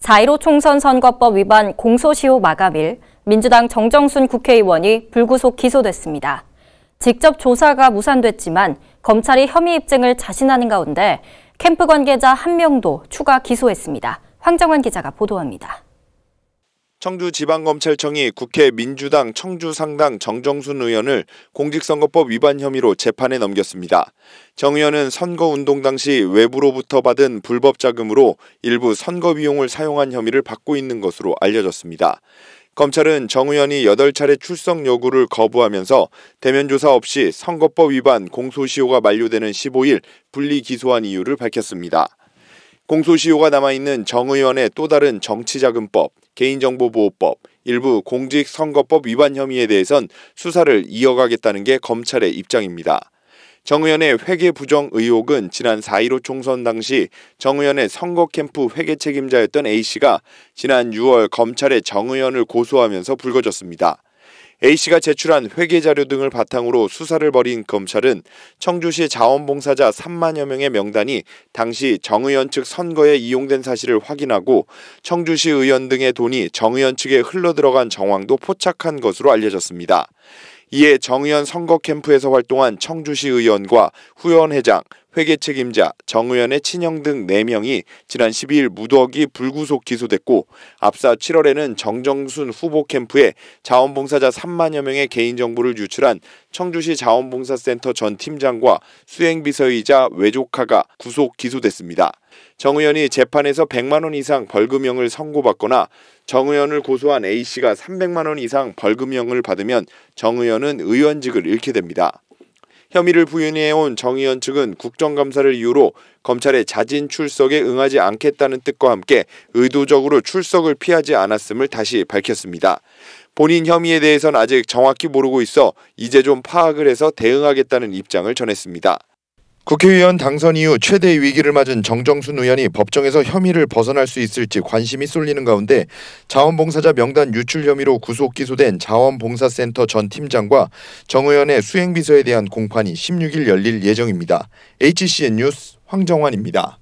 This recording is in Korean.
4.15 총선 선거법 위반 공소시효 마감일, 민주당 정정순 국회의원이 불구속 기소됐습니다. 직접 조사가 무산됐지만 검찰이 혐의 입증을 자신하는 가운데 캠프 관계자 1명도 추가 기소했습니다. 황정환 기자가 보도합니다. 청주지방검찰청이 국회 민주당 청주상당 정정순 의원을 공직선거법 위반 혐의로 재판에 넘겼습니다. 정 의원은 선거운동 당시 외부로부터 받은 불법 자금으로 일부 선거 비용을 사용한 혐의를 받고 있는 것으로 알려졌습니다. 검찰은 정 의원이 8차례 출석 요구를 거부하면서 대면 조사 없이 선거법 위반 공소시효가 만료되는 15일 분리 기소한 이유를 밝혔습니다. 공소시효가 남아있는 정 의원의 또 다른 정치자금법, 개인정보보호법, 일부 공직선거법 위반 혐의에 대해선 수사를 이어가겠다는 게 검찰의 입장입니다. 정 의원의 회계 부정 의혹은 지난 4.15 총선 당시 정 의원의 선거 캠프 회계 책임자였던 A씨가 지난 6월 검찰에 정 의원을 고소하면서 불거졌습니다. A씨가 제출한 회계 자료 등을 바탕으로 수사를 벌인 검찰은 청주시 자원봉사자 3만여 명의 명단이 당시 정 의원 측 선거에 이용된 사실을 확인하고 청주시 의원 등의 돈이 정 의원 측에 흘러들어간 정황도 포착한 것으로 알려졌습니다. 이에 정 의원 선거 캠프에서 활동한 청주시 의원과 후원회장, 회계 책임자, 정 의원의 친형 등 4명이 지난 12일 무더기 불구속 기소됐고 앞서 7월에는 정정순 후보 캠프에 자원봉사자 3만여 명의 개인정보를 유출한 청주시 자원봉사센터 전 팀장과 수행비서이자 외조카가 구속 기소됐습니다. 정 의원이 재판에서 100만 원 이상 벌금형을 선고받거나 정 의원을 고소한 A씨가 300만 원 이상 벌금형을 받으면 정 의원은 의원직을 잃게 됩니다. 혐의를 부인해온 정 의원 측은 국정감사를 이유로 검찰의 자진 출석에 응하지 않겠다는 뜻과 함께 의도적으로 출석을 피하지 않았음을 다시 밝혔습니다. 본인 혐의에 대해서는 아직 정확히 모르고 있어 이제 좀 파악을 해서 대응하겠다는 입장을 전했습니다. 국회의원 당선 이후 최대 위기를 맞은 정정순 의원이 법정에서 혐의를 벗어날 수 있을지 관심이 쏠리는 가운데 자원봉사자 명단 유출 혐의로 구속 기소된 자원봉사센터 전 팀장과 정 의원의 수행비서에 대한 공판이 16일 열릴 예정입니다. HCN 뉴스 황정환입니다.